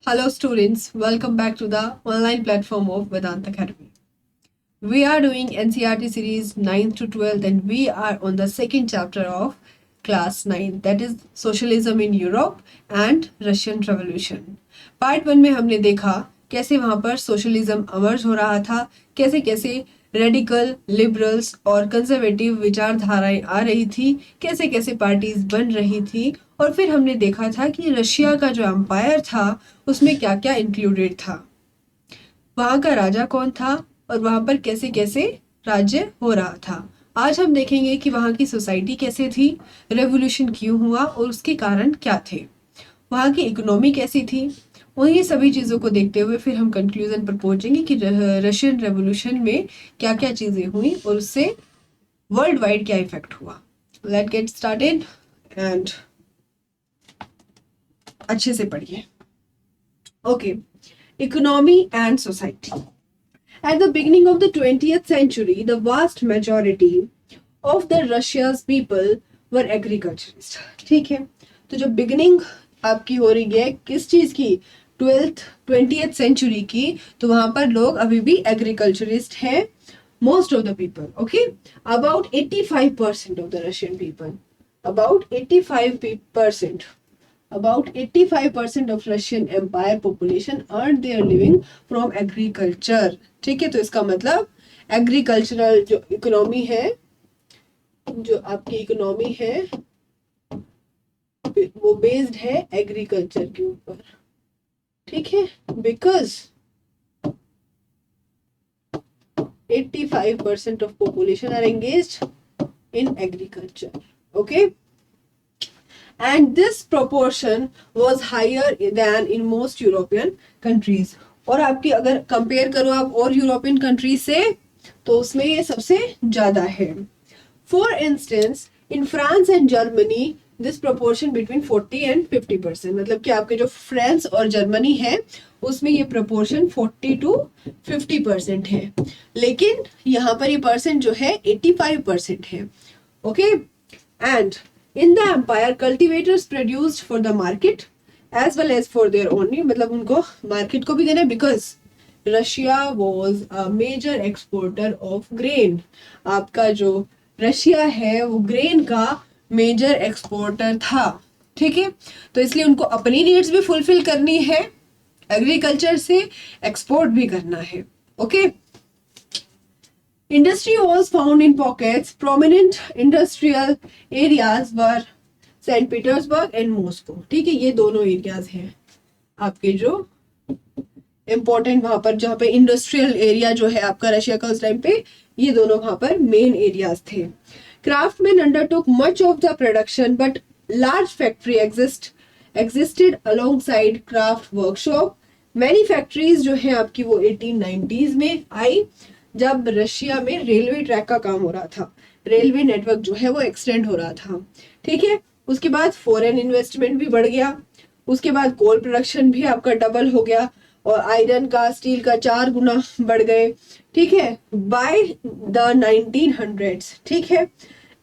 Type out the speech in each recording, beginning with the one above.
Hello, students. Welcome back to the online platform of Vedanta Academy. We are doing NCERT series 9th to 12th, and we are on the second chapter of class 9, that is Socialism in Europe and Russian Revolution. Part 1 में हमने देखा कैसे वहां पर socialism emerged हो रहा था, कैसे कैसे रेडिकल, लिबरल्स और कंजर्वेटिव विचारधाराएं आ रही थी, कैसे कैसे पार्टीज बन रही थी, और फिर हमने देखा था कि रशिया का जो एम्पायर था उसमें क्या क्या इंक्लूडेड था, वहां का राजा कौन था और वहां पर कैसे कैसे राज्य हो रहा था। आज हम देखेंगे कि वहां की सोसाइटी कैसे थी, रेवोल्यूशन क्यों हुआ और उसके कारण क्या थे, वहां की इकोनॉमी कैसी थी। उन्हीं सभी चीज़ों को देखते हुए फिर हम कंक्लूजन पर पहुंचेंगे कि रशियन रेवोल्यूशन में क्या क्या चीज़ें हुई और उससे वर्ल्ड वाइड क्या इफेक्ट हुआ। लेट गेट स्टार्टेड एंड अच्छे से पढ़िए। Okay, economy and society. At the beginning of the 20th century, the vast majority of the Russia's people were agriculturists. ठीक है, तो जो बिगिनिंग आपकी हो रही है किस चीज की, 20th century की, तो वहां पर लोग अभी भी एग्रीकल्चरिस्ट हैं, most of the people. Okay, about 85% of the Russian people, about 85%. About 85% of Russian Empire population earned their living from agriculture. ठीक है, तो इसका मतलब एग्रीकल्चरल जो इकोनॉमी है, जो आपकी इकोनॉमी है वो बेस्ड है एग्रीकल्चर के ऊपर। ठीक है, because 85% of population are engaged in agriculture. Okay, and this proportion was higher than in most European countries. और आपकी अगर कंपेयर करो आप और यूरोपियन कंट्रीज से तो उसमें ये सबसे ज्यादा है। For instance in France and Germany this proportion between 40 and 50%, मतलब कि आपके जो फ्रांस और जर्मनी है उसमें ये प्रोपोर्शन 40 to 50% है, लेकिन यहाँ पर ये परसेंट जो है 85% है। Okay, and in the empire cultivators produced for the market as well as for their own need, मतलब उनको मार्केट को भी देना, because Russia was a major exporter of grain. आपका जो रशिया है वो ग्रेन का मेजर एक्सपोर्टर था। ठीक है, तो इसलिए उनको अपनी नीड्स भी फुलफिल करनी है, एग्रीकल्चर से एक्सपोर्ट भी करना है। Okay, Industry was found in pockets. Prominent industrial areas were Saint Petersburg and Moscow. ठीक है, ये दोनों एरियाज हैं आपके जो इम्पोर्टेंट, वहां पर जहाँ पे इंडस्ट्रियल एरिया जो है आपका रशिया का उस टाइम पे, ये दोनों वहां पर मेन एरियाज थे। Craftsman undertook much of the production but large factory existed alongside craft workshop. Many factories जो है आपकी वो 1890s में आई, जब रशिया में रेलवे ट्रैक का काम हो रहा था, रेलवे नेटवर्क जो है वो एक्सटेंड हो रहा था। ठीक है, उसके बाद फॉरेन इन्वेस्टमेंट भी बढ़ गया, उसके बाद कोल प्रोडक्शन भी आपका डबल हो गया और आयरन का, स्टील का 4 गुना बढ़ गए। ठीक है, बाय द 1900s। ठीक है,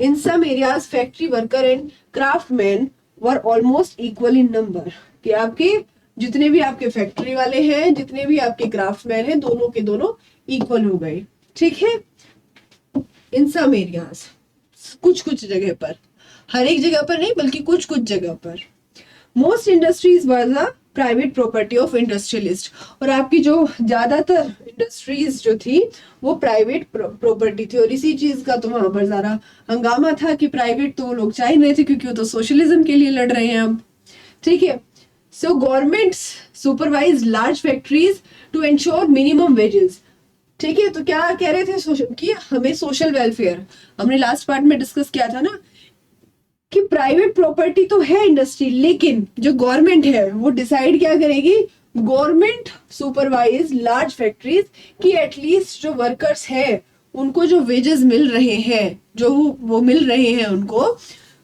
in some areas factory worker and craftsman were almost equal in number, कि आपके जितने भी आपके फैक्ट्री वाले हैं, जितने भी आपके क्राफ्टमैन हैं, दोनों के दोनों इक्वल हो गए। ठीक है, इन सम एरियाज, कुछ कुछ जगह पर, हर एक जगह पर नहीं बल्कि कुछ कुछ जगह पर। Most industries were the private property of industrialist, और आपकी जो ज्यादातर इंडस्ट्रीज जो थी वो प्राइवेट प्रॉपर्टी थी, और इसी चीज का तो वहां पर ज्यादा हंगामा था कि प्राइवेट तो लोग चाह ही रहे थे, क्योंकि वो तो सोशलिज्म के लिए लड़ रहे हैं अब। ठीक है, so governments supervise large factories to ensure minimum wages. ठीक है, तो क्या कह रहे थे कि हमें सोशल वेलफेयर, हमने लास्ट पार्ट में डिस्कस किया था ना कि प्राइवेट प्रॉपर्टी तो है इंडस्ट्री, लेकिन जो गवर्नमेंट है वो डिसाइड क्या करेगी, गवर्नमेंट सुपरवाइज लार्ज फैक्ट्रीज कि एटलीस्ट जो वर्कर्स है उनको जो वेजेस मिल रहे हैं, जो वो मिल रहे हैं उनको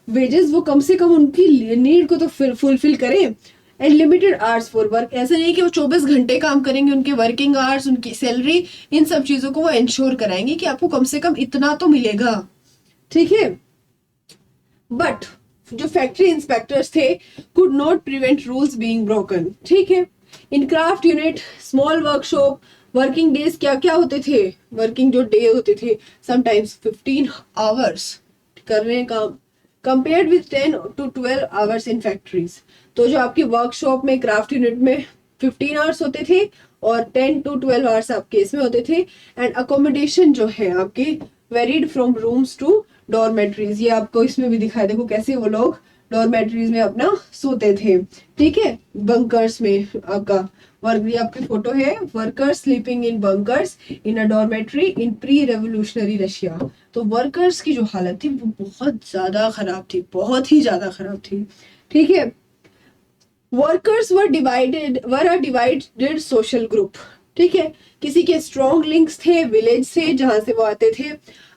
वेजेस, वो कम से कम उनकी नीड को तो फुलफिल करें। And limited hours for work, ऐसा नहीं कि वो 24 घंटे काम करेंगे, उनके वर्किंग आवर्स, उनकी सैलरी, इन सब चीजों को वो इंश्योर कराएंगे कि आपको कम से कम इतना तो मिलेगा। ठीक है, बट जो फैक्ट्री इंस्पेक्टर्स थे could not prevent rules being broken. ठीक है, इन craft unit, small workshop, working days क्या क्या होते थे, वर्किंग जो डे होते थे समटाइम्स 15 आवर्स कर रहे हैं काम, compared with 10 to 12 hours in factories. तो जो आपकी वर्कशॉप में क्राफ्ट यूनिट में 15 आवर्स होते थे और 10 to 12 आवर्स आपके इसमें होते थे। एंड अकोमोडेशन जो है आपके varied from rooms to dormitories, ये आपको इसमें भी दिखाई, देखो कैसे वो लोग डॉर्मेट्रीज में अपना सोते थे, ठीक है, बंकर्स में आपका वर्क, ये आपकी फोटो है, workers sleeping in bunkers in a dormitory in pre revolutionary Russia. तो वर्कर्स की जो हालत थी वो बहुत ज्यादा खराब थी, बहुत ही ज्यादा खराब थी, ठीक है। वर्कर्स वर अ डिवाइडेड सोशल ग्रुप, ठीक है, किसी के स्ट्रॉन्ग लिंक्स थे विलेज से जहां से वो आते थे।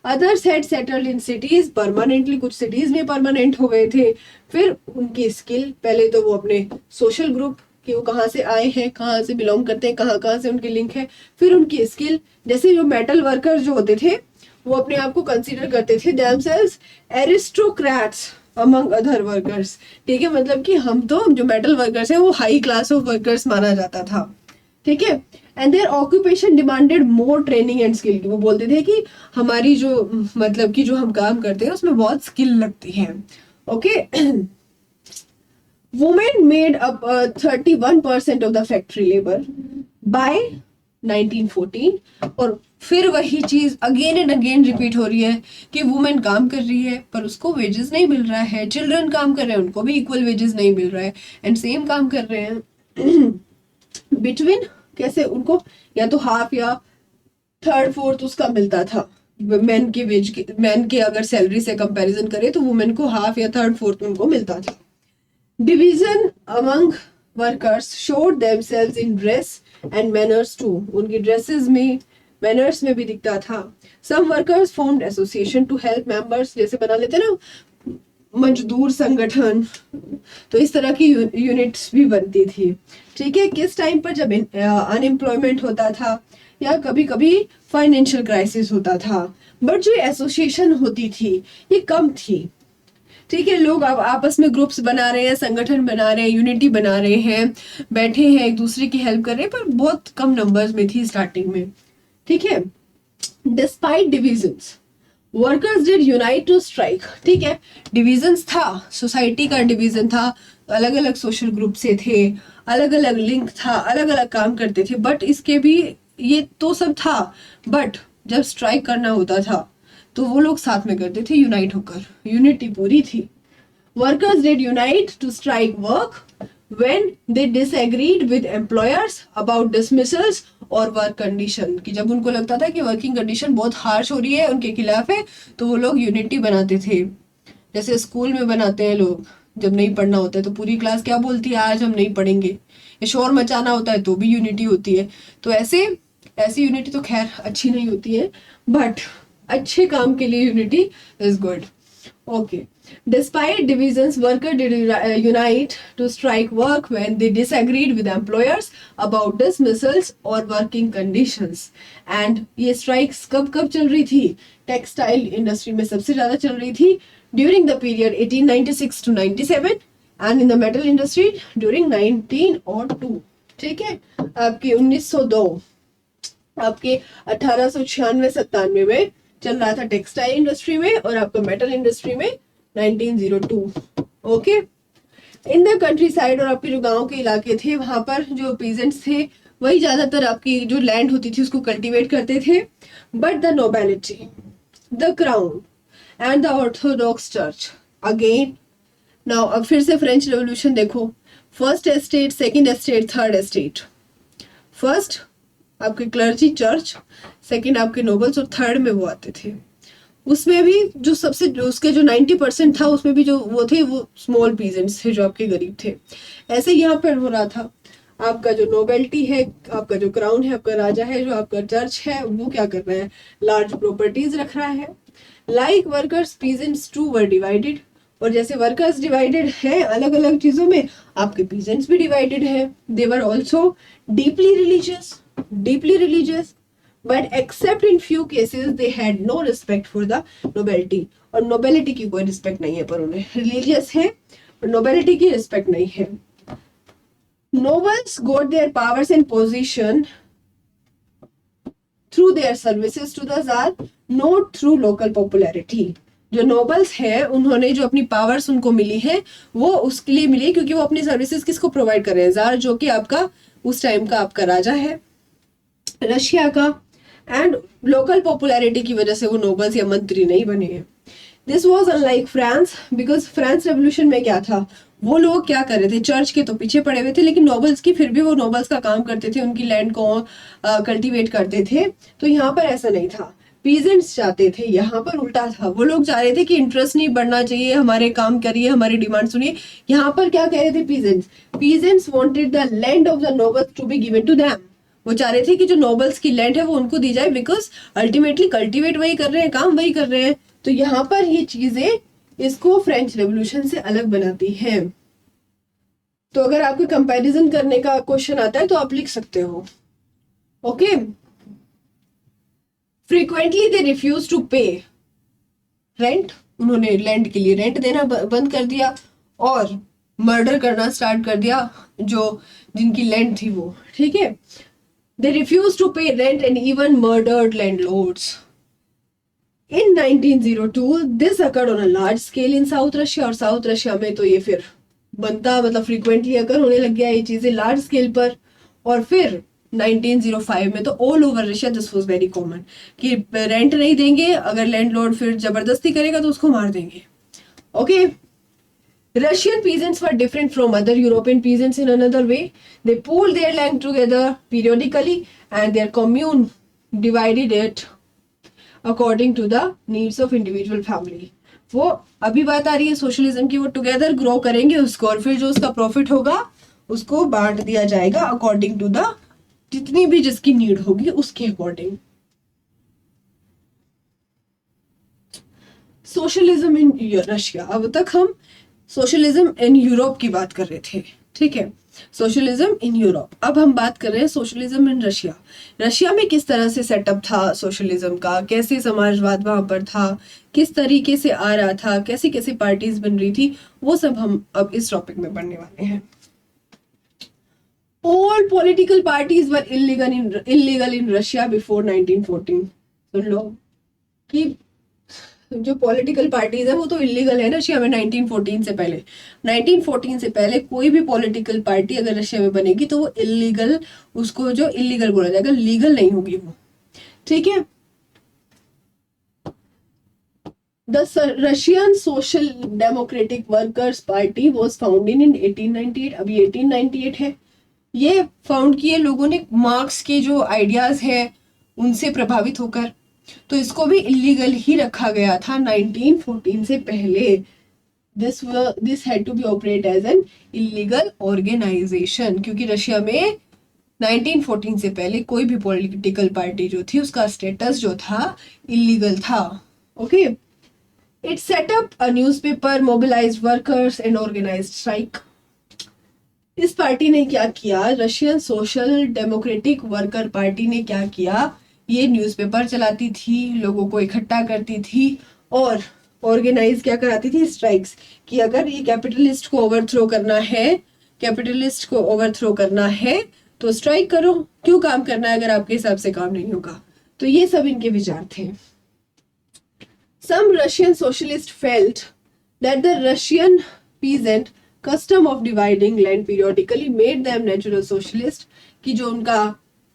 Others had settled in cities permanently, कुछ सिटीज में परमानेंट हो गए थे। फिर उनकी स्किल, पहले तो वो अपने सोशल ग्रुप कि वो कहाँ से आए हैं, कहाँ से बिलोंग करते हैं, कहाँ कहाँ से उनकी लिंक है। फिर उनकी स्किल, जैसे जो मेटल वर्कर जो होते थे वो अपने आप को कंसीडर करते थे themselves aristocrats among other workers, ठीक है, मतलब कि हम तो जो मेटल वर्कर्स हैं वो हाई क्लास ऑफ वर्कर्स माना जाता था, ठीक है। And their occupation demanded more training and skill, वो बोलते थे कि हमारी जो मतलब कि जो हम काम करते हैं उसमें बहुत स्किल लगती है, okay. Women made up 31% of the factory labour by 1914। और फिर वही चीज अगेन एंड अगेन रिपीट हो रही है कि वुमेन काम कर रही है पर उसको वेजेस नहीं मिल रहा है, चिल्ड्रन काम कर रहे हैं उनको भी इक्वल वेजेस नहीं मिल रहा है, एंड सेम काम कर रहे हैं बिटवीन, कैसे उनको या तो हाफ या थर्ड फोर्थ उसका मिलता था। मैन के वेज के, मैन के अगर सैलरी से कंपैरिजन करें तो वुमेन को हाफ या थर्ड फोर्थ उनको मिलता था। Division among workers showed themselves in dress and manners too, उनकी ड्रेसेस में मैनर्स में भी दिखता था। Some workers formed association to help members, जैसे बना लेते ना मजदूर संगठन, तो इस तरह की यूनिट्स भी बनती थी, ठीक है। किस टाइम पर, जब अनएम्प्लॉयमेंट होता था या कभी कभी फाइनेंशियल क्राइसिस होता था, बट जो एसोसिएशन होती थी ये कम थी, ठीक है। लोग अब आपस में ग्रुप्स बना रहे हैं, संगठन बना रहे हैं, यूनिटी बना रहे हैं, बैठे हैं एक दूसरे की हेल्प कर रहे हैं, पर बहुत कम नंबर्स में थी स्टार्टिंग में, ठीक है। Despite divisions workers did unite to strike, ठीक है, डिविजन्स था, सोसाइटी का डिवीजन था, अलग अलग सोशल ग्रुप से थे, अलग अलग लिंक था, अलग अलग काम करते थे, बट इसके भी ये तो सब था, बट जब स्ट्राइक करना होता था तो वो लोग साथ में करते थे यूनाइट होकर, यूनिटी पूरी थी। Workers did unite to strike work when they disagreed with employers about dismissals और वर्क कंडीशन, कि जब उनको लगता था कि वर्किंग कंडीशन बहुत हार्श हो रही है, उनके खिलाफ है, तो वो लोग यूनिटी बनाते थे। जैसे स्कूल में बनाते हैं लोग, जब नहीं पढ़ना होता है तो पूरी क्लास क्या बोलती है, आज हम नहीं पढ़ेंगे, या शोर मचाना होता है तो भी यूनिटी होती है। तो ऐसे ऐसी यूनिटी तो खैर अच्छी नहीं होती है, बट अच्छे काम के लिए unity is good, okay. Despite divisions, workers did unite to strike work when they disagreed with employers about dismissals or working conditions. And ये strikes कब कब चल रही थी, टेक्सटाइल इंडस्ट्री में सबसे ज्यादा चल रही थी during the period 1896 to 97 and in the metal industry during 1902, ठीक है। आपके 1902, आपके 1896-97 में चल रहा था टेक्सटाइल इंडस्ट्री में, और आपका मेटल इंडस्ट्री में 1902, okay. In the country side, और आपके जो गांव के इलाके थे वहां पर जो पीजेंट्स थे वही ज्यादातर आपकी जो लैंड होती थी उसको कल्टीवेट करते थे। But the nobility, the crown and the Orthodox church again, now अब फिर से फ्रेंच रेवोल्यूशन देखो, first estate, second estate, third estate. First आपके क्लर्जी चर्च, सेकेंड आपके नोबल्स, और थर्ड में वो आते थे। उसमें भी जो सबसे उसके जो 90% था उसमें भी जो वो थे वो स्मॉल पीजेंट्स थे जो आपके गरीब थे। ऐसे यहाँ पर हो रहा था, आपका जो नोबेलिटी है, आपका जो क्राउन है, आपका राजा है, जो आपका चर्च है, वो क्या कर रहा है, लार्ज प्रॉपर्टीज रख रहा है। Like workers peasants too were divided, और जैसे वर्कर्स डिवाइडेड है अलग अलग चीजों में, आपके पीजेंट्स भी डिवाइडेड है। They were also deeply religious but except in few cases they had no respect for the nobility, और nobility की कोई respect नहीं है, पर उन्हें religious है पर nobility की respect नहीं है। Nobles got their powers and position through their services to the Tsar, not through local popularity. जो नोबल्स है उन्होंने जो अपनी पावर्स उनको मिली है वो उसके लिए मिली क्योंकि वो अपनी सर्विसेज किसको प्रोवाइड कर रहे हैं, जार जो कि आपका उस टाइम का आपका राजा है रशिया का, एंड लोकल पॉपुलैरिटी की वजह से वो नोबल्स या मंत्री नहीं बने हैं. This was unlike France, because France revolution में क्या था, वो लोग क्या कर रहे थे, चर्च के तो पीछे पड़े हुए थे लेकिन नोबल्स की फिर भी वो नोबल्स का काम करते थे, उनकी लैंड को कल्टीवेट करते थे. तो यहाँ पर ऐसा नहीं था, पीजेंट्स चाहते थे, यहाँ पर उल्टा था, वो लोग चाह रहे थे कि इंटरेस्ट नहीं बढ़ना चाहिए, हमारे काम करिए, हमारी डिमांड सुनिए. यहाँ पर क्या कह रहे थे peasants wanted the land of the nobles to be given to them. वो चाह रहे थे कि जो नोबल्स की लैंड है वो उनको दी जाए, बिकॉज अल्टीमेटली कल्टीवेट वही कर रहे हैं, काम वही कर रहे हैं. तो यहाँ पर ये चीजें इसको फ्रेंच रेवोल्यूशन से अलग बनाती हैं. तो अगर आपको कंपैरिजन करने का क्वेश्चन आता है तो आप लिख सकते हो. Okay, frequently they refuse to pay rent, उन्होंने लैंड के लिए रेंट देना बंद कर दिया और मर्डर करना स्टार्ट कर दिया जो जिनकी लैंड थी वो. ठीक है, दे refuse to pay rent and even murdered landlords. In 1902 this occurred on a large scale in South Russia, और साउथ रशिया में तो ये फिर बनता मतलब फ्रीक्वेंटली अगर होने लग गया ये चीजें लार्ज स्केल पर. और फिर 1905 में तो all over Russia this was very common कि रेंट नहीं देंगे, अगर लैंडलॉर्ड फिर जबरदस्ती करेगा तो उसको मार देंगे. Okay, Russian peasants were different from other European peasants in another way. They pooled their land together periodically and their commune divided it according to the needs of individual family. वो अभी बात आ रही है सोशलिज्म की, वो together grow करेंगे उसको और फिर जो उसका प्रॉफिट होगा उसको बांट दिया जाएगा अकॉर्डिंग टू द जितनी भी जिसकी नीड होगी उसके अकॉर्डिंग. सोशलिज्म इन रशिया, अब तक हम सोशलिज्म इन यूरोप की बात कर रहे थे. ठीक है, सोशलिज्म इन यूरोप. अब हम बात कर रहे हैं सोशलिज्म इन रशिया. रशिया में किस तरह से सेटअप था सोशलिज्म का, कैसे समाजवाद वहां पर था, किस तरीके से आ रहा था, कैसी कैसी पार्टीज बन रही थी, वो सब हम अब इस टॉपिक में पढ़ने वाले हैं. All political parties were illegal in Russia before 1914. सुन लो कि जो पॉलिटिकल पार्टीज है वो तो इलीगल है रशिया में 1914 से पहले. 1914 से पहले कोई भी पॉलिटिकल पार्टी अगर रशिया में बनेगी तो वो इलीगल, उसको जो इलीगल बोला जाएगा, लीगल नहीं होगी वो. ठीक है, the Russian social democratic workers party was founded in 1898. अभी 1898 है. ये फाउंड किए लोगों ने मार्क्स के जो आइडियाज है उनसे प्रभावित होकर, तो इसको भी इलीगल ही रखा गया था 1914 से पहले. This had to be operate as an illegal organisation, क्योंकि रशिया में 1914 से पहले कोई भी पॉलिटिकल पार्टी जो थी उसका स्टेटस जो था इलीगल था. Okay, it set up a newspaper, mobilised workers and organised strike. इस पार्टी ने क्या किया, Russian social democratic worker party ने क्या किया, ये न्यूज़पेपर चलाती थी, लोगों को इकट्ठा करती थी और ऑर्गेनाइज क्या कराती थी, स्ट्राइक्स, कि अगर ये कैपिटलिस्ट को ओवरथ्रो करना है तो स्ट्राइक करो, क्यों काम करना है अगर आपके हिसाब से काम नहीं होगा. तो ये सब इनके विचार थे. Some Russian socialists felt that the Russian peasant custom of dividing land periodically made them natural socialist, कि जो उनका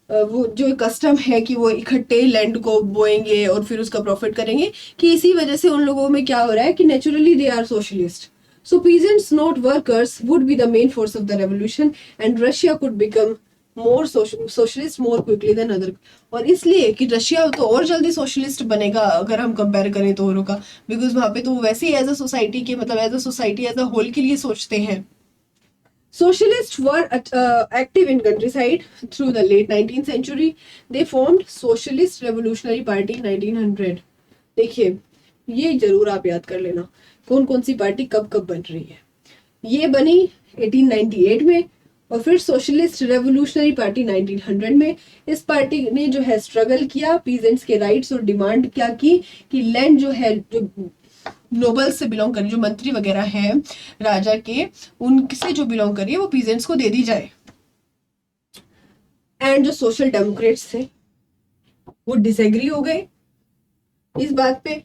वो जो कस्टम है कि वो इकट्ठे लैंड को बोएंगे और फिर उसका प्रॉफिट करेंगे, कि इसी वजह से उन लोगों में क्या हो रहा है कि naturally they are socialist. So peasants not workers would be the main force of the revolution and Russia could become more socialist more quickly than other. और इसलिए कि रशिया तो और जल्दी सोशलिस्ट बनेगा अगर हम कंपेयर करें तो औरों का, बिकॉज वहां पे तो वैसे ही एज अ सोसाइटी के मतलब as a society as a whole के लिए सोचते हैं. Socialists were active in countryside through the late 19th century. They formed Socialist Revolutionary Party 1900. देखिए, ये जरूर आप याद कर लेना कौन कौन सी पार्टी कब कब बन रही है. ये बनी 1898 में और फिर सोशलिस्ट रेवोल्यूशनरी पार्टी 1900 में. इस पार्टी ने जो है स्ट्रगल किया, पीजेंट्स के राइट्स और डिमांड क्या की कि लैंड जो है जो नोबल्स से बिलोंग करी, जो मंत्री वगैरह हैं राजा के, उनसे जो बिलोंग करी है वो पीजेंट्स को दे दी जाए. एंड जो सोशल डेमोक्रेट्स थे वो डिसएग्री हो गए इस बात पे।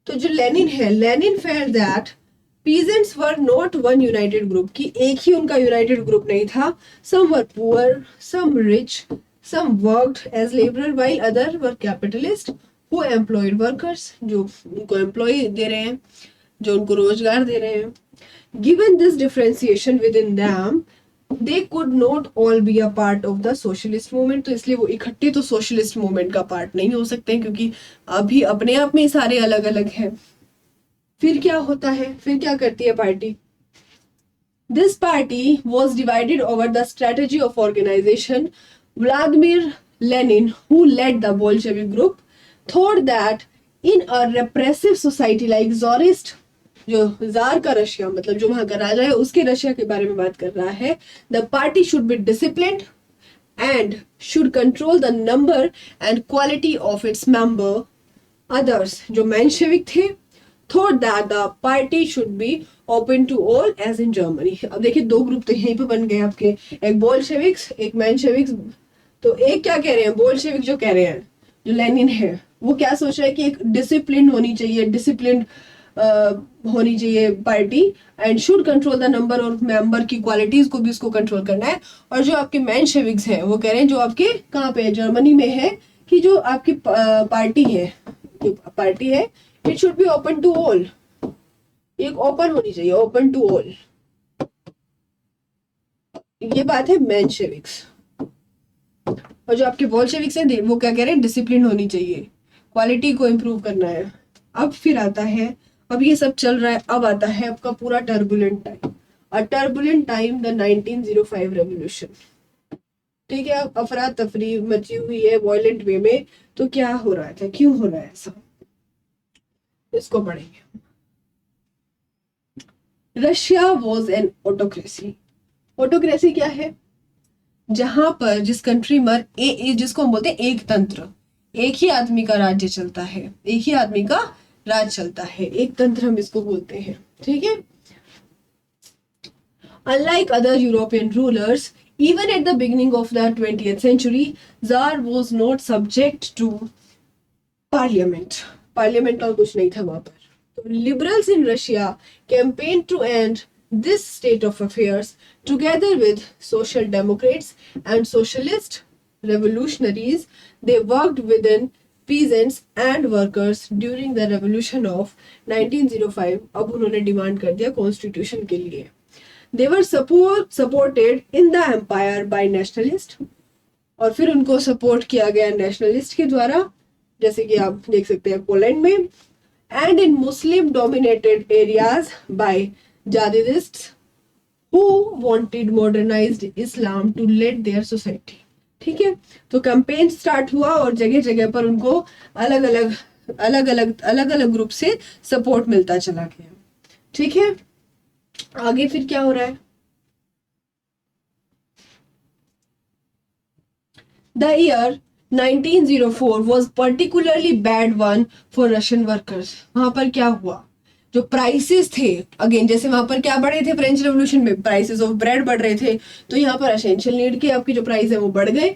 तो जो लेनिन है, Lenin felt that peasants were not one united group, कि एक ही उनका यूनाइटेड ग्रुप नहीं था। Some were poor, some rich, some worked as labourer while other were capitalist who employed workers, जो उनको एम्प्लॉय दे रहे हैं, जो उनको रोजगार दे रहे हैं। Given this differentiation with in them they could not all be a part of the socialist movement, तो इसलिए वो इकट्ठे तो सोशलिस्ट मूवमेंट का पार्ट नहीं हो सकते, क्योंकि अभी अपने आप में सारे अलग अलग हैं। फिर क्या होता है, फिर क्या करती है party? This party was divided over the strategy of organisation. Vladimir Lenin, who led the Bolshevik group, thought that in a repressive society like tsarist, जो जार का रशिया, मतलब जो वहां का राजा है उसके रशिया के बारे में बात कर रहा है, the party should be disciplined and should control the number and quality of its member. Others, जो मेंशेविक थे, thought that the party should be open to all as in Germany. अब देखिए दो ग्रुप तो यहीं पे बन गए आपके, एक बोल्शेविक्स, एक मेंशेविक्स। तो एक क्या कह रहे हैं, बोल्शेविक जो कह रहे हैं, जो लेनिन है, वो क्या सोच रहा है कि एक डिसिप्लिन होनी चाहिए, डिसिप्लिन होनी चाहिए party, and should control the number of member की क्वालिटीज को भी उसको कंट्रोल करना है। और जो आपके मेंशेविक्स हैं वो कह रहे हैं, जो आपके कहाँ पे है, जर्मनी में है, कि जो आपकी पार्टी है, जो पार्टी है, it should be open to all, एक ओपन होनी चाहिए, ओपन टू ऑल। ये बात है मेंशेविक्स। और जो आपके बोल्शेविक्स हैं वो क्या कह रहे हैं, डिसिप्लिन होनी चाहिए, क्वालिटी को इम्प्रूव करना है। अब फिर आता है, अब ये सब चल रहा है, अब आता है आपका पूरा turbulent time, a turbulent time, the 1905 revolution. ठीक है, अब अफरा तफरी मची हुई है वायलेंट वे में। तो क्या हो रहा था, क्यों हो रहा है ऐसा, इसको पढ़ेंगे। Russia was an autocracy. Autocracy क्या है? जहां पर, जिस कंट्री में जिसको हम बोलते हैं एक तंत्र, एक ही आदमी का राज्य चलता है, एक ही आदमी का राज चलता है, एक तंत्र हम इसको बोलते हैं। ठीक है, unlike other European rulers, even at the beginning of the 20th century, Tsar was not subject to parliament. Parliament और कुछ नहीं था वहां पर। तो liberals in Russia campaigned to end this state of affairs together with social democrats and socialist revolutionaries. They worked within peasants and workers during the revolution of 1905. अब उन्होंने demand कर दिया कॉन्स्टिट्यूशन के लिए। They were supported in the empire by nationalists, और फिर उनको support किया गया नेशनलिस्ट के द्वारा, जैसे कि आप देख सकते हैं पोलैंड में, and in Muslim dominated areas by jadidists who wanted modernised Islam to lead their society. ठीक है, तो कैंपेन स्टार्ट हुआ और जगह जगह पर उनको अलग अलग ग्रुप से सपोर्ट मिलता चला गया। ठीक है, आगे फिर क्या हो रहा है? The year 1904 was particularly bad one for Russian workers. वहां पर क्या हुआ, जो प्राइसेस थे, अगेन जैसे वहां पर क्या बढ़े थे फ्रेंच रेवोल्यूशन में, प्राइसेस ऑफ ब्रेड बढ़ रहे थे, तो यहाँ पर एसेंशियल नीड के आपकी जो प्राइस है वो बढ़ गए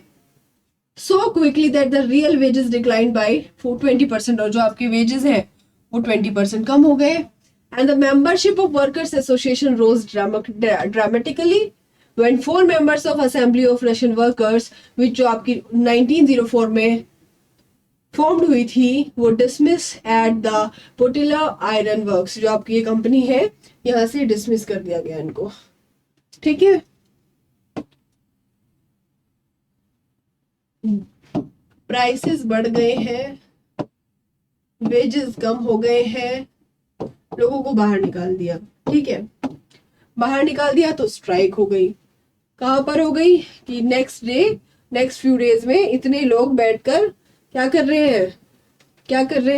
so quickly that the real wages declined by 20%, और जो आपके वेजेस हैं वो 20% कम हो गए। And the membership of workers association rose dramatically when 4 members of Assembly of Russian Workers, which जो आपकी 1904 में फॉर्म्ड हुई थी, वो dismiss at the Putilov iron works, जो आपकी ये कंपनी है, यहाँ से डिसमिस कर दिया गया इनको। ठीक है, प्राइसेस बढ़ गए हैं, वेजेस कम हो गए हैं, लोगों को बाहर निकाल दिया। ठीक है, बाहर निकाल दिया तो स्ट्राइक हो गई। कहां पर हो गई कि नेक्स्ट फ्यू डेज में इतने लोग बैठकर क्या कर रहे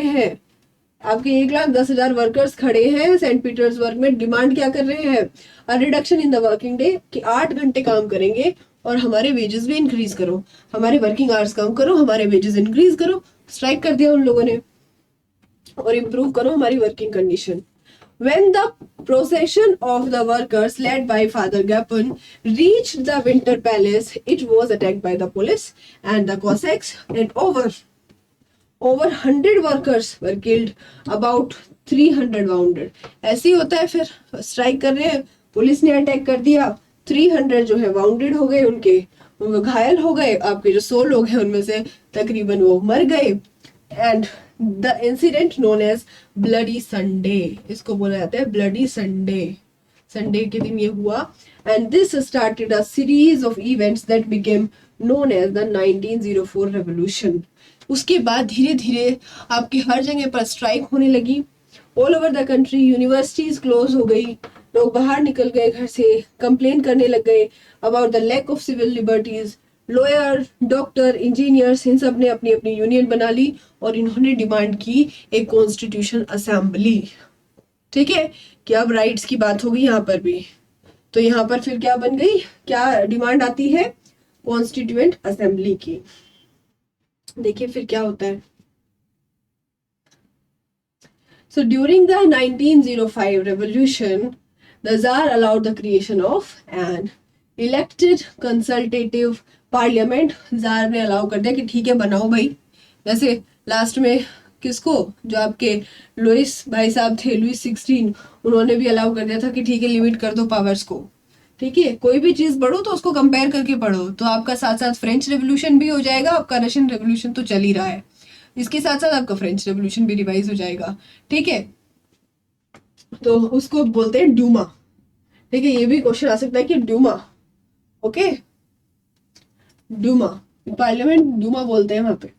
हैं, आपके 1,10,000 वर्कर्स खड़े हैं सेंट पीटर्सबर्ग में, डिमांड क्या कर रहे हैं, a reduction in the working day, कि 8 घंटे काम करेंगे और हमारे वेजेस भी इंक्रीज करो, हमारे वर्किंग आवर्स कम करो, हमारे वेजेस इंक्रीज करो। स्ट्राइक कर दिया उन लोगों ने, और इम्प्रूव करो हमारी working condition. When the procession of the workers led by Father Gapon reached the Winter Palace, it was attacked by the police and the Cossacks, and over 100 workers were killed, about 300 wounded. ऐसे ही होता है, फिर strike कर रहे हैं, police ने attack कर दिया, 300 जो है वाउंडेड हो गए, उनके घायल हो गए, आपके जो 100 लोग हैं उनमें से तकरीबन वो मर गए. And the incident known as bloody Sunday, इसको बोला जाता है ब्लडी संडे. संडे के दिन ये हुआ. And this started a series of events that became known as the 1904 revolution. उसके बाद धीरे धीरे आपकी हर जगह पर स्ट्राइक होने लगी. All over the country universities close हो गई, लोग बाहर निकल गए घर से, कंप्लेन करने लग गए about the lack of civil liberties. Lawyer, doctor, engineers, इन सब ने अपनी अपनी यूनियन बना ली और इन्होंने डिमांड की एक कॉन्स्टिट्यूशन असेंबली. ठीक है, कि अब राइट्स की बात होगी यहाँ पर भी. तो यहाँ पर फिर क्या बन गई, क्या डिमांड आती है, कॉन्स्टिट्यूएंट असेंबली की. देखिए फिर क्या होता है. So during the 1905 revolution, the Tsar allowed the creation of an elected consultative parliament. Tsar ने अलाउ कर दिया कि ठीक है बनाओ भाई. जैसे लास्ट में किसको, जो आपके लुइस भाई साहब थे, लुइस 16, उन्होंने भी अलाउ कर दिया था कि ठीक है लिमिट कर दो पावर्स को. ठीक है, कोई भी चीज पढ़ो तो उसको कंपेयर करके पढ़ो, तो आपका साथ साथ फ्रेंच रेवोल्यूशन भी हो जाएगा, आपका रशियन रेवोल्यूशन तो चल ही रहा है, इसके साथ साथ आपका फ्रेंच रेवोल्यूशन भी रिवाइज हो जाएगा. ठीक है, तो उसको बोलते हैं ड्यूमा. ठीक है, ये भी क्वेश्चन आ सकता है कि Duma, okay, Duma, parliament Duma बोलते हैं वहां पे.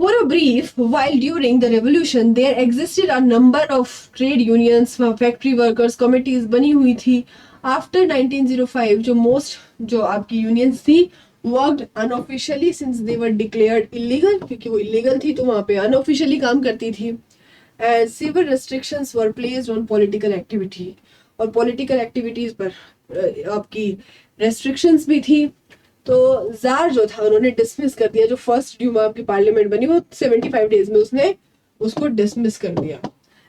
For a brief while during the revolution there existed a number of trade unions, factory workers committees बनी हुई थी. After 1905 जो आपकी यूनियंस थी worked unofficially since they were declared illegal, क्योंकि वो illegal थी तो वहां पे unofficially काम करती थी. And severe restrictions were placed on political activity, और political activities पर आपकी restrictions भी थी. तो जार जो था उन्होंने डिसमिस कर दिया. जो फर्स्ट ड्यूमा आपकी पार्लियामेंट बनी वो 75 डेज में उसने उसको डिसमिस कर दिया.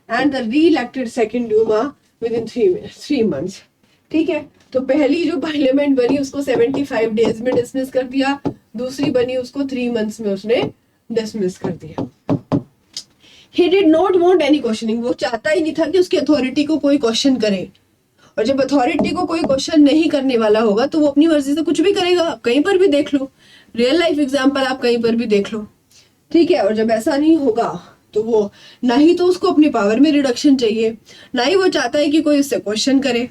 And the re-elected second Duma within 3 months. ठीक है, तो पहली जो पार्लियामेंट बनी उसको 75 डेज में डिसमिस कर दिया, दूसरी बनी उसको 3 months में उसने डिसमिस कर दिया. He did not want any questioning, वो चाहता ही नहीं था कि उसकी अथॉरिटी को कोई क्वेश्चन करे. और जब अथॉरिटी को कोई क्वेश्चन नहीं करने वाला होगा तो वो अपनी मर्जी से कुछ भी करेगा. कहीं पर भी देख लो, रियल लाइफ एग्जांपल आप कहीं पर भी देख लो. ठीक है, और जब ऐसा नहीं होगा तो वो ना ही तो उसको अपनी पावर में रिडक्शन चाहिए, ना ही वो चाहता है कि कोई उससे क्वेश्चन करे.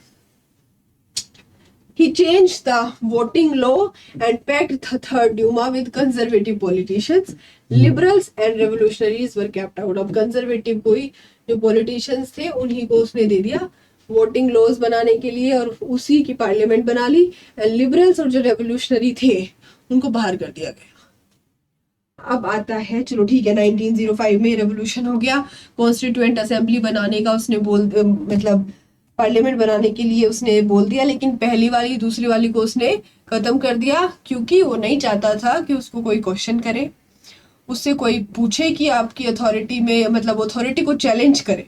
He changed the voting law and packed the third Duma with conservative politicians. Liberals and revolutionaries were kept out. अब conservative कोई जो politicians थे उन्हीं को उसने दे दिया वोटिंग लॉज बनाने के लिए, और उसी की पार्लियामेंट बना ली. लिबरल्स और जो रेवोल्यूशनरी थे उनको बाहर कर दिया गया. अब आता है, चलो ठीक है, 1905 में रेवोल्यूशन हो गया, कॉन्स्टिट्यूएंट असेंबली बनाने का उसने मतलब पार्लियामेंट बनाने के लिए उसने बोल दिया, लेकिन पहली वाली दूसरी वाली को उसने खत्म कर दिया, क्योंकि वो नहीं चाहता था कि उसको कोई क्वेश्चन करे, उससे कोई पूछे कि आपकी अथॉरिटी में, मतलब अथॉरिटी को चैलेंज करे.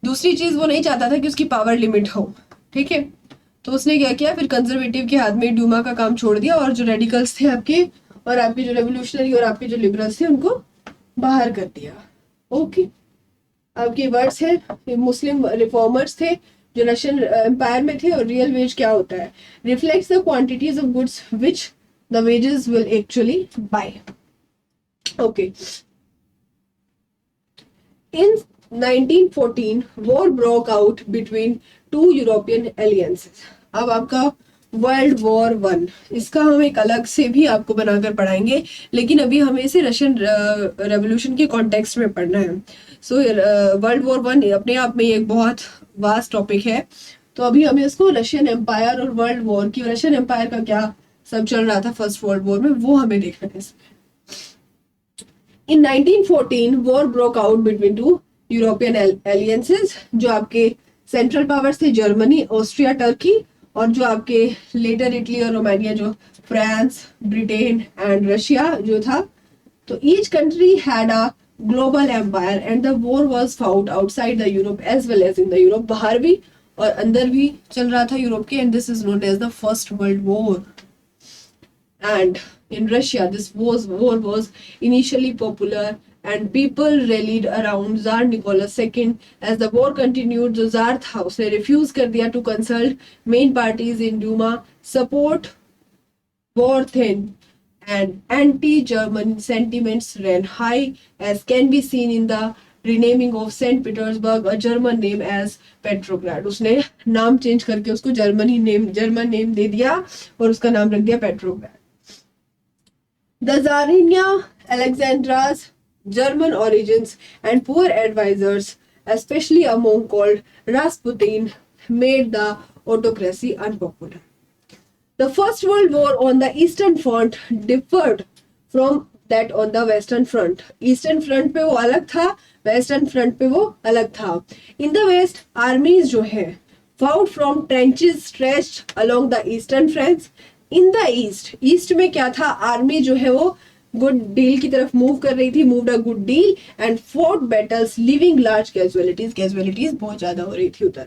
दूसरी चीज वो नहीं चाहता था कि उसकी पावर लिमिट हो. ठीक है, तो उसने क्या किया, फिर कंजर्वेटिव के हाथ में ड्यूमा का काम छोड़ दिया, और जो रेडिकल्स थे आपके, और आपके जो रेवोल्यूशनरी और आपके जो लिबरल्स थे उनको बाहर कर दिया. ओके, आपके वर्ड्स है मुस्लिम रिफॉर्मर्स थे जो रशियन एम्पायर में थे. और रियल वेज क्या होता है, reflects the quantities of goods which the wages will actually buy. Okay, in 1914 war broke out between two European alliances. अब आपका वर्ल्ड वॉर 1, इसका हम एक अलग से भी आपको बनाकर पढ़ाएंगे, लेकिन अभी हमें इसे रशियन रेवोल्यूशन के कॉन्टेक्स्ट में पढ़ना है. सो वर्ल्ड वॉर 1 अपने आप में एक बहुत वास्ट टॉपिक है, तो अभी हमें इसको रशियन एम्पायर और वर्ल्ड वॉर की, रशियन एम्पायर का क्या सब चल रहा था फर्स्ट वर्ल्ड वॉर में, वो हमें देखना है इसमें. In 1914 war broke out between two European alliances. जो आपके सेंट्रल पावर्स थे जर्मनी, ऑस्ट्रिया, टर्की, और जो आपके लेटर इटली और रोमानिया, जो फ्रांस, ब्रिटेन एंड रशिया जो था. तो each country had a global empire and the war was fought outside the Europe as well as in the Europe. बाहर भी और अंदर भी चल रहा था यूरोप के, and this is known as the First World War. And in Russia, this war was initially popular and people rallied around Tsar Nicholas II. As the war continued, the Tsar था उसने refuse कर दिया to consult main parties in Duma, support war thin, and anti-German sentiments ran high, as can be seen in the renaming of St. Petersburg, a German name, as Petrograd. उसने नाम change करके उसको German name दे दिया और उसका नाम रख दिया Petrograd. The Tsarina Alexandra's German origins and poor advisors, especially a monk called Rasputin, made the autocracy unpopular. The First World War on the Eastern Front differed from that on the Western Front. Eastern Front पे वो अलग था, Western Front पे वो अलग था. In the West, armies जो है fought from trenches stretched along the eastern fronts. In the East में क्या था, आर्मी जो है वो गुड डील की तरफ मूव कर रही थी, moved a good deal and fought battles living large casualties बहुत ज्यादा हो रही थी उधर.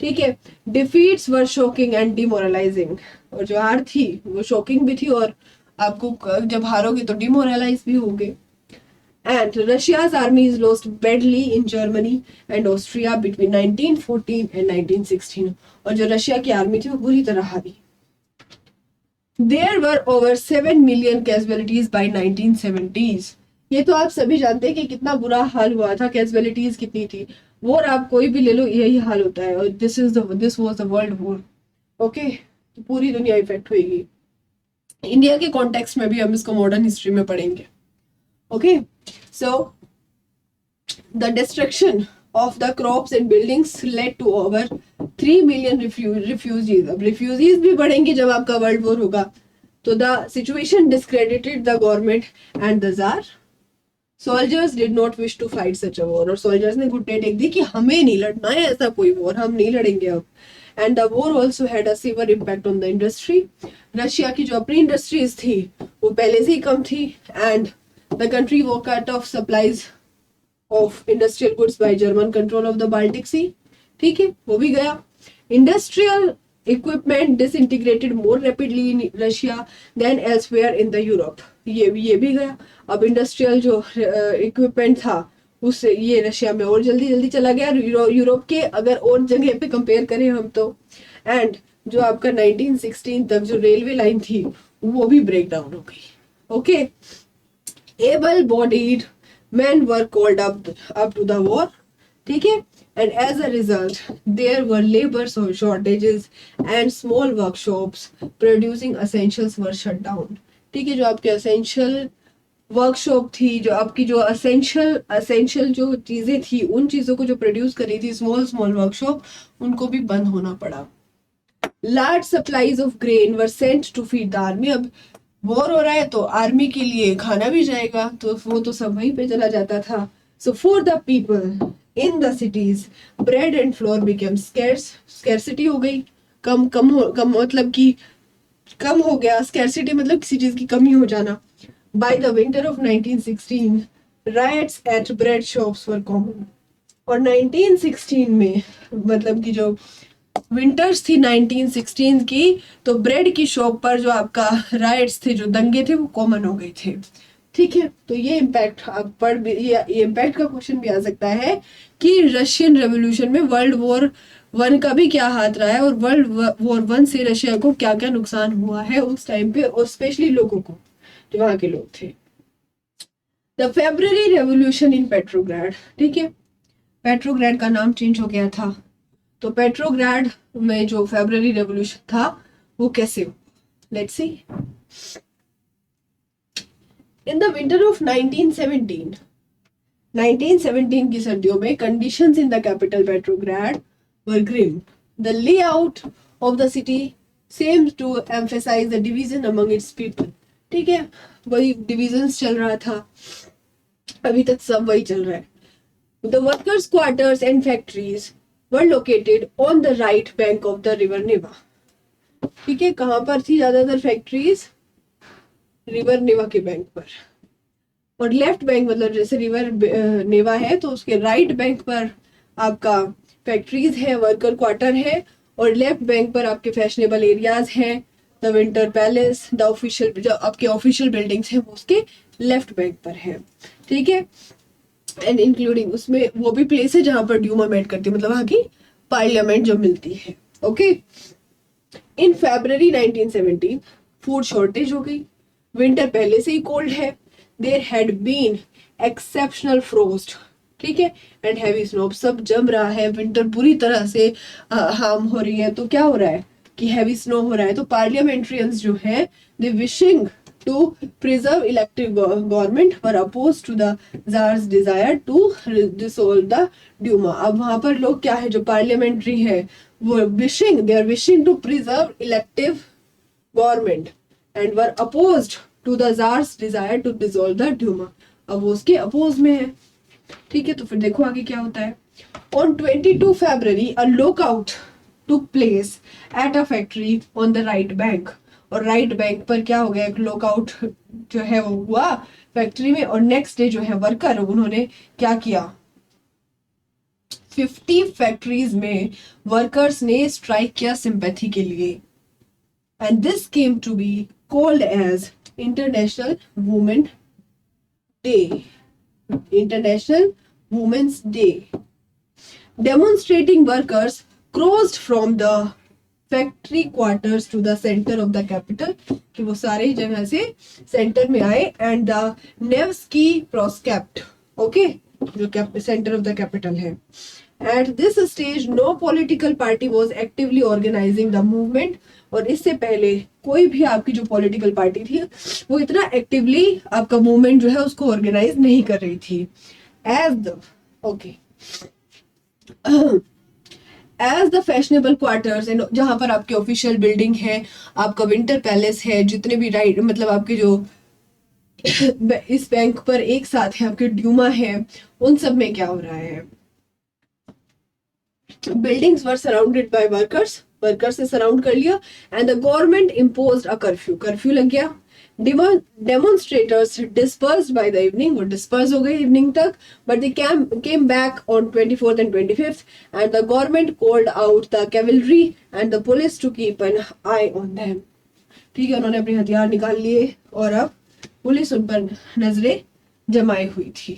ठीक है. Defeats were shocking and demoralising, और जो हार थी वो शॉकिंग भी थी और आपको जब हारोगे तो डिमोरलाइज भी होगे. And Russia's armies lost badly in Germany and Austria between 1914 and 1916. और जो रशिया की आर्मी थी वो बुरी तरह हारी. There were over 7 million casualties by 1970s. ये तो आप सभी जानते हैं कि कितना बुरा हाल हुआ था, कैजुअलिटीज कितनी थी. वॉर आप कोई भी ले लो यही हाल होता है. और this was the world war. Okay, तो पूरी दुनिया इफेक्ट हुएगी. इंडिया के कॉन्टेक्स्ट में भी हम इसको मॉडर्न हिस्ट्री में पढ़ेंगे. Okay, so the destruction of the crops and buildings led to over 3 million refugees. अब refugees भी बढ़ेंगे जब आपका वर्ल्ड वॉर होगा. तो the situation discredited the government and the Tsar. Soldiers did not wish to fight such a war. और soldiers ने घुटने टेक दी कि हमें नहीं लड़ना है ऐसा कोई वॉर, हम नहीं लड़ेंगे अब. And the war also had a severe impact on the industry. Russia की जो अपनी इंडस्ट्रीज थी वो पहले से ही कम थी, and the country was cut off supplies of industrial goods by German control of the Baltic Sea. ठीक है, वो भी गया. Industrial equipment disintegrated more rapidly in Russia than elsewhere in the Europe. ये भी गया. अब इंडस्ट्रियल जो इक्विपमेंट था उससे ये रशिया में और जल्दी चला गया. यूरोप के अगर और जगह पे कंपेयर करें हम तो. एंड जो आपका 1916 तक जो रेलवे लाइन थी वो भी ब्रेक डाउन हो गई. Okay, able bodied men were called up to the war. ठीक है, and as a result there were labor shortages and small workshops producing essentials were shut down. ठीक है, जो आपके essential वर्कशॉप थी, जो आपकी जो असेंशियल जो चीजें थी उन चीजों को जो प्रोड्यूस कर रही थी स्मॉल वर्कशॉप, उनको भी बंद होना पड़ा. Large supplies of grain were sent to feed the army. अब वॉर हो रहा है तो आर्मी के लिए खाना भी जाएगा, तो वो तो सब वहीं पे चला जाता था. So for the people in the cities bread and floor became scarcity हो गई, कम मतलब कि कम हो गया. स्कैर्सिटी मतलब किसी चीज की कमी हो जाना. By the winter of 1916 riots at bread shops were common. और 1916 में मतलब कि जो विंटर्स थी 1916 की, तो ब्रेड की शॉप पर जो आपका राइट्स थे, जो दंगे थे, वो कॉमन हो गए थे. ठीक है, तो ये इम्पैक्ट आप पढ़, ये इम्पैक्ट का क्वेश्चन भी आ सकता है कि रशियन रेवोल्यूशन में वर्ल्ड वॉर 1 का भी क्या हाथ रहा है और वर्ल्ड वॉर 1 से रशिया को क्या क्या नुकसान हुआ है उस टाइम पे, और स्पेशली लोगों को जो वहां के लोग थे. The February revolution in Petrograd. ठीक है, पेट्रोग्राड का नाम चेंज हो गया था. तो पेट्रोग्राड में जो फेब्रुअरी रेवोल्यूशन था वो कैसे हो, let's see. In the winter of 1917 की सर्दियों में conditions in the capital Petrograd were grim. The layout of the city seems to emphasize the division among its people. ठीक है, वही डिविजन्स चल रहा था, अभी तक सब वही चल रहा है. The workers' quarters and factories were located on the right bank of the river Neva. ठीक है, कहाँ पर थी ज्यादातर फैक्ट्रीज? रिवर नेवा के बैंक पर. और लेफ्ट बैंक मतलब जैसे रिवर नेवा है तो उसके राइट बैंक पर आपका फैक्ट्रीज है, वर्कर क्वार्टर है, और लेफ्ट बैंक पर आपके फैशनेबल एरियाज हैं, the winter palace, the official जो आपके ऑफिशियल बिल्डिंग्स हैं वो उसके लेफ्ट बैंक पर है, ठीक है। एंड इंक्लूडिंग उसमें वो भी प्लेस है जहां पर ड्यूमा मेट करती है, मतलब वहां की पार्लियामेंट जो मिलती है, okay. In February 1917 food shortage हो गई, विंटर पहले से ही कोल्ड है, there had been exceptional frost, ठीक है, एंड हैवी स्नो, सब जम रहा है, विंटर बुरी तरह से हार्म हो रही है, तो क्या हो रहा है कि हैवी स्नो हो रहा है, तो पार्लियामेंट्रियंस जो है दे wishing to preserve elective government were opposed to the Tsar's desire to dissolve the Duma। अब वहां पर लोग क्या है जो पार्लियामेंट्री है वो they are wishing to preserve elective government and were opposed to the Tsar's desire to dissolve the Duma। अब वो उसके अपोज में है, ठीक है। तो फिर देखो आगे क्या होता है। On 22 February a lockout took place at a factory on the right bank। और राइट बैंक पर क्या हो गया, एक लॉकआउट जो है वो हुआ फैक्ट्री में, और नेक्स्ट डे जो है वर्कर उन्होंने क्या किया, 50 फैक्ट्रीज में वर्कर्स ने स्ट्राइक किया सिंपैथी के लिए, and this came to be called as international women day, international women's day. Demonstrating workers crossed from the factory quarters to the centre of the capital, कि वो सारे जगह से सेंटर में आए, and the Nevsky Prospect, okay, जो centre of the capital है। At this stage no political party was actively organising the movement, और इससे पहले कोई भी आपकी जो पॉलिटिकल पार्टी थी वो इतना एक्टिवली आपका मूवमेंट जो है उसको ऑर्गेनाइज नहीं कर रही थी। As the okay as the fashionable quarters, जहां पर आपकी ऑफिशियल बिल्डिंग है, आपका विंटर पैलेस है, जितने भी राइट मतलब आपके जो इस बैंक पर एक साथ है आपके ड्यूमा है, उन सब में क्या हो रहा है, buildings were surrounded by workers, workers से सराउंड कर लिया, and the government imposed a curfew, curfew लग गया। Demonstrators dispersed by the evening, वो disperse हो गए इवनिंग तक, but they came back on 24th and 25th, and the government called out the cavalry and the police to keep an eye on them। ठीक है, उन्होंने अपने हथियार निकाल लिए और अब पुलिस उन पर नजरें जमाई हुई थी।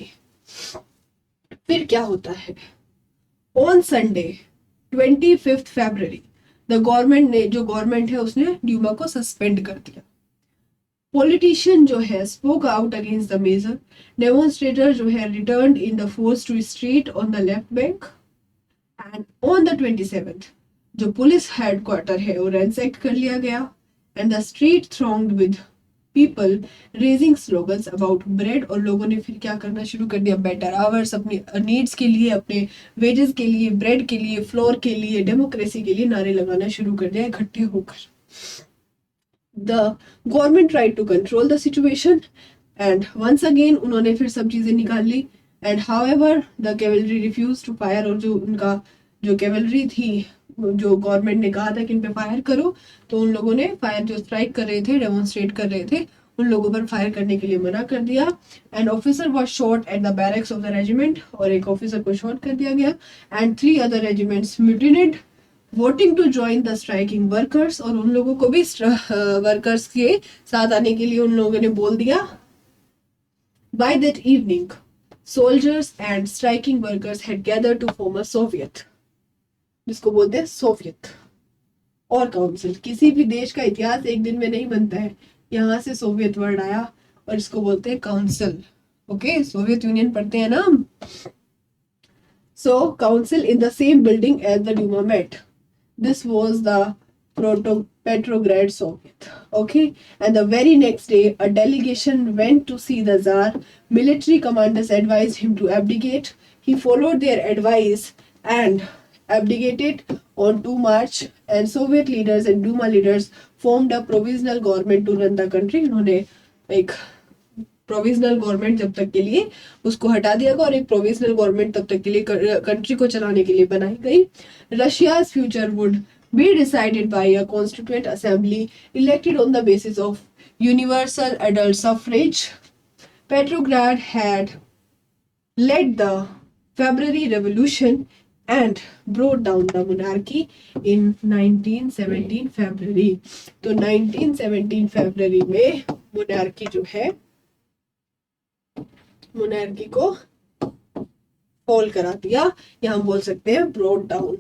फिर क्या होता है, on Sunday 25th February the government ने, जो गवर्नमेंट है उसने ड्यूमा को सस्पेंड कर दिया। पॉलिटिशियन जो है spoke out against the major, demonstrator जो है returned in the force to street on the left bank, and on the 27th जो पुलिस हेडक्वार्टर है वो रैंसैक्ट कर लिया गया, and the street thronged with people raising slogans about bread, और लोगों ने फिर क्या करना शुरू कर दिया, बेटर आवर्स, अपनी नीड्स के लिए, अपने वेजेस के लिए, ब्रेड के लिए, फ्लोर के लिए, डेमोक्रेसी के लिए नारे लगाना शुरू कर दिया इकट्ठे होकर। The government tried to control the situation, and once again उन्होंने फिर सब चीजें निकाल ली, and however the cavalry refused to fire, और जो उनका जो कैवलरी थी जो गवर्नमेंट ने कहा था कि इन पे फायर करो, तो उन लोगों ने फायर, जो स्ट्राइक कर रहे थे, डेमोन्स्ट्रेट कर रहे थे, उन लोगों पर फायर करने के लिए मना कर दिया, and officer was shot at the barracks of the regiment, और एक ऑफिसर को शॉट कर दिया गया, and 3 other regiments mutinied voting to join the striking workers, और उन लोगों को भी वर्कर्स के साथ आने के लिए उन लोगों ने बोल दिया। By that evening soldiers and striking workers had gathered to form a soviet, जिसको बोलते हैं सोवियत और काउंसिल। किसी भी देश का इतिहास एक दिन में नहीं बनता है, यहाँ से सोवियत वर्ड आया और इसको बोलते हैं काउंसिल, ओके। सोवियत यूनियन पढ़ते हैं ना हम। So council in the same building as the Duma met. This was the Petrograd Soviet, okay, and the very next day a delegation went to see the Tsar. Military commanders advised him to abdicate. He followed their advice and abdicated on 2 March, and Soviet leaders and Duma leaders formed a provisional government to run the country। उन्होंने एक provisional government जब तक के लिए उसको हटा दिया गया, और एक प्रोविजनल गवर्नमेंट तब तक के लिए कंट्री को चलाने के लिए बनाई गई। Russia's future would be decided by a constituent assembly elected on the basis of universal adult suffrage, Petrograd had led the February Revolution and brought down the monarchy in 1917 February. तो 1917 February में monarchy जो है, monarchy को fall करा दिया, या हम बोल सकते हैं brought down.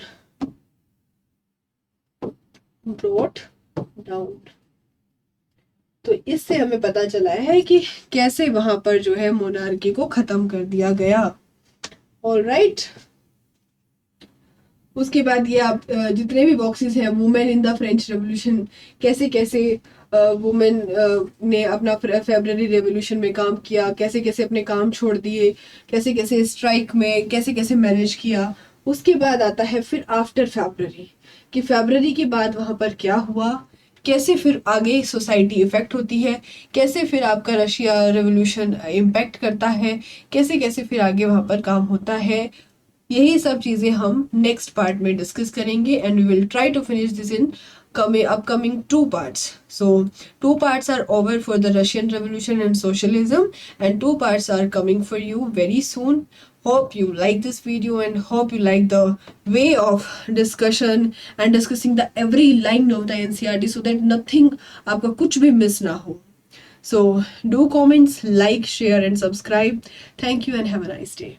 तो इससे हमें पता चला है कि कैसे वहां पर जो है मोनार्की को खत्म कर दिया गया. ऑलराइट, उसके बाद ये आप जितने भी बॉक्सेस हैं, women in the French revolution, कैसे कैसे वुमेन ने अपना फेब्रुअरी रेवोल्यूशन में काम किया, कैसे कैसे अपने काम छोड़ दिए, कैसे कैसे स्ट्राइक में कैसे कैसे मैनेज किया. उसके बाद आता है फिर आफ्टर फेब्रुअरी, कि फेब्रुअरी के बाद वहां पर क्या हुआ, कैसे फिर आगे सोसाइटी इफेक्ट होती है, कैसे फिर आपका रशिया रेवोल्यूशन इम्पैक्ट करता है, कैसे कैसे फिर आगे वहां पर काम होता है. यही सब चीजें हम नेक्स्ट पार्ट में डिस्कस करेंगे, and we will try to finish this in upcoming 2 parts. So 2 parts are over for the Russian Revolution and socialism, and 2 parts are coming for you very soon. Hope you like this video and hope you like the way of discussion and discussing the every line of the NCERT, so that nothing आपका कुछ भी miss ना हो. So do comments, like, share and subscribe. Thank you and have a nice day.